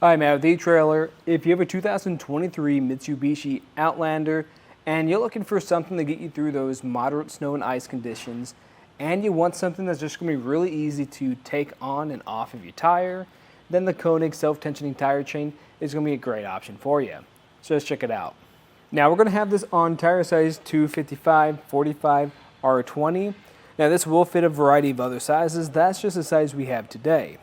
Hi, Matt with etrailer. If you have a 2023 Mitsubishi Outlander and you're looking for something to get you through those moderate snow and ice conditions, and you want something that's just going to be really easy to take on and off of your tire, then the Konig self-tensioning tire chain is going to be a great option for you. So let's check it out. Now we're going to have this on tire size 255, 45, R20. Now this will fit a variety of other sizes. That's just the size we have today.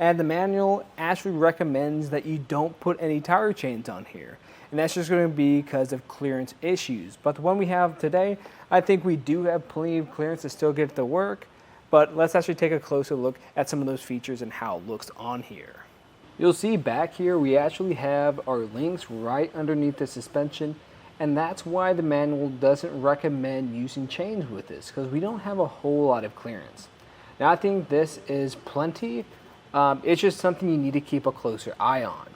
And the manual actually recommends that you don't put any tire chains on here. And that's just going to be because of clearance issues. But the one we have today, I think we do have plenty of clearance to still get it to work. But let's actually take a closer look at some of those features and how it looks on here. You'll see back here we actually have our links right underneath the suspension. And that's why the manual doesn't recommend using chains with this, because we don't have a whole lot of clearance. Now I think this is plenty. It's just something you need to keep a closer eye on.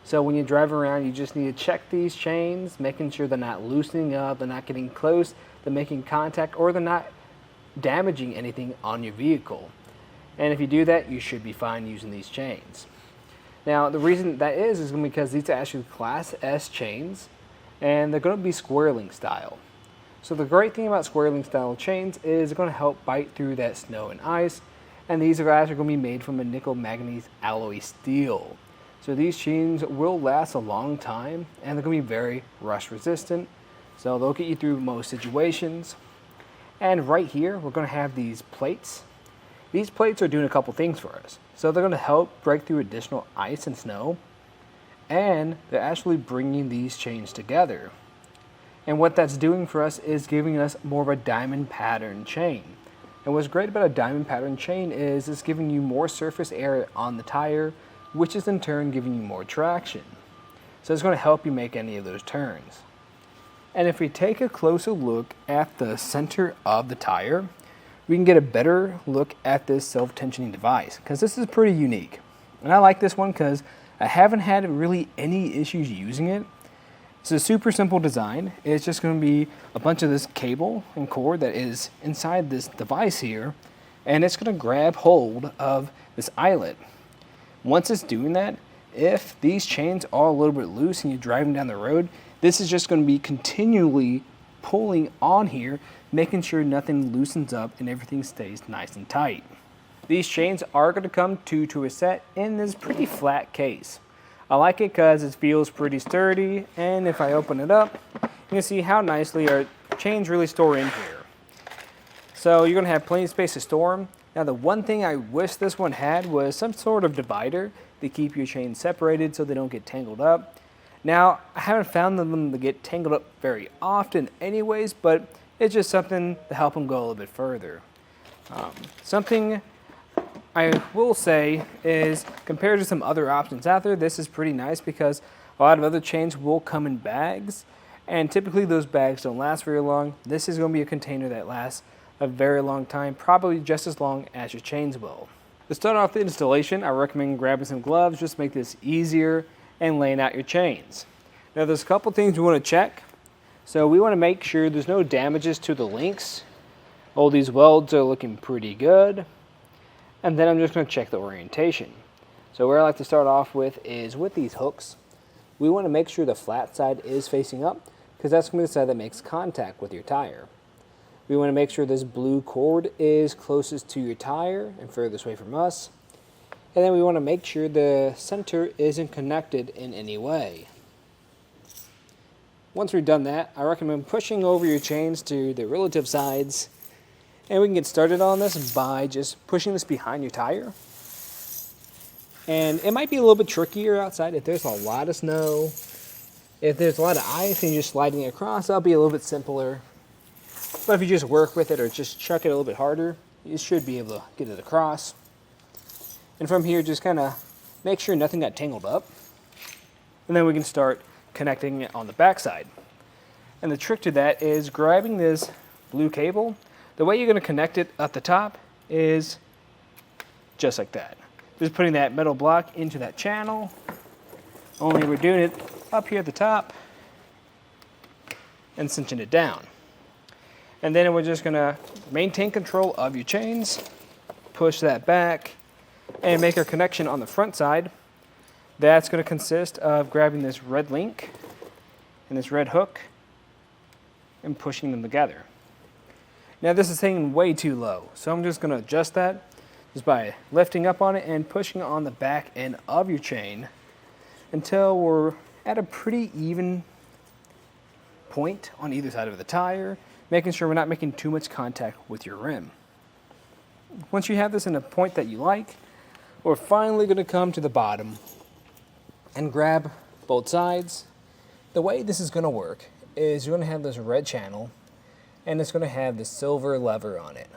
So when you drive around, you just need to check these chains, making sure they're not loosening up, they're not getting close, they're making contact, or they're not damaging anything on your vehicle. And if you do that, you should be fine using these chains. Now the reason that is because these are actually Class S chains, and they're going to be square link style. So the great thing about square link style chains is they're going to help bite through that snow and ice. And these guys are going to be made from a nickel manganese alloy steel. So these chains will last a long time, and they're going to be very rust resistant. So they'll get you through most situations. And right here, we're going to have these plates. These plates are doing a couple things for us. So they're going to help break through additional ice and snow. And they're actually bringing these chains together. And what that's doing for us is giving us more of a diamond pattern chain. And what's great about a diamond pattern chain is it's giving you more surface area on the tire, which is in turn giving you more traction. So it's going to help you make any of those turns. And if we take a closer look at the center of the tire, we can get a better look at this self-tensioning device, because this is pretty unique. And I like this one because I haven't had really any issues using it. It's a super simple design. It's just going to be a bunch of this cable and cord that is inside this device here, and it's going to grab hold of this eyelet. Once it's doing that, if these chains are a little bit loose and you're driving down the road, this is just going to be continually pulling on here, making sure nothing loosens up and everything stays nice and tight. These chains are going to come two to a set in this pretty flat case. I like it because it feels pretty sturdy, and if I open it up, you can see how nicely our chains really store in here. So you're going to have plenty of space to store them. Now the one thing I wish this one had was some sort of divider to keep your chains separated so they don't get tangled up. Now I haven't found them to get tangled up very often anyways, but it's just something to help them go a little bit further. Something I will say is, compared to some other options out there, this is pretty nice because a lot of other chains will come in bags, and typically those bags don't last very long. This is going to be a container that lasts a very long time, probably just as long as your chains will. To start off the installation, I recommend grabbing some gloves, just to make this easier, and laying out your chains. Now there's a couple things we want to check. So we want to make sure there's no damages to the links. All these welds are looking pretty good. And then I'm just going to check the orientation. So where I like to start off with is with these hooks. We want to make sure the flat side is facing up, because that's going to be the side that makes contact with your tire. We want to make sure this blue cord is closest to your tire and furthest away from us. And then we want to make sure the center isn't connected in any way. Once we've done that, I recommend pushing over your chains to the relative sides. And we can get started on this by just pushing this behind your tire. And it might be a little bit trickier outside if there's a lot of snow. If there's a lot of ice and you're just sliding it across, that'll be a little bit simpler. But if you just work with it or just chuck it a little bit harder, you should be able to get it across. And from here, just kind of make sure nothing got tangled up. And then we can start connecting it on the back side. And the trick to that is grabbing this blue cable. The way you're going to connect it at the top is just like that. Just putting that metal block into that channel, only we're doing it up here at the top and cinching it down. And then we're just going to maintain control of your chains, push that back, and make our connection on the front side That's going to consist of grabbing this red link and this red hook and pushing them together. Now this is hanging way too low, so I'm just going to adjust that just by lifting up on it and pushing on the back end of your chain until we're at a pretty even point on either side of the tire, making sure we're not making too much contact with your rim. Once you have this in a point that you like, we're finally going to come to the bottom and grab both sides. The way this is going to work is you're going to have this red channel and it's going to have the silver lever on it.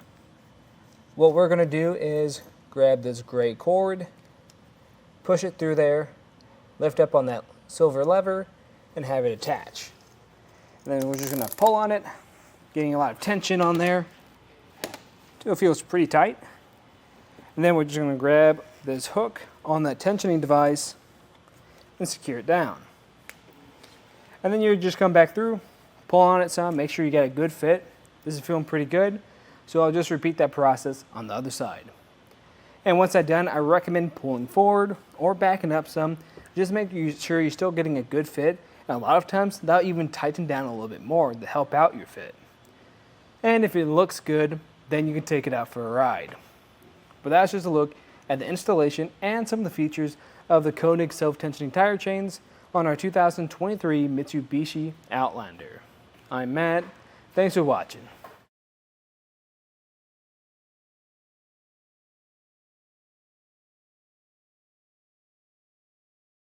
What we're going to do is grab this gray cord, push it through there, lift up on that silver lever, and have it attach. And then we're just going to pull on it, getting a lot of tension on there till it feels pretty tight. And then we're just going to grab this hook on that tensioning device and secure it down. And then you just come back through, pull on it some, make sure you get a good fit. This is feeling pretty good, so I'll just repeat that process on the other side. And once that's done, I recommend pulling forward or backing up some. Just make sure you're still getting a good fit. And a lot of times, that'll even tighten down a little bit more to help out your fit. And if it looks good, then you can take it out for a ride. But that's just a look at the installation and some of the features of the Konig self-tensioning tire chains on our 2023 Mitsubishi Outlander. I'm Matt. Thanks for watching.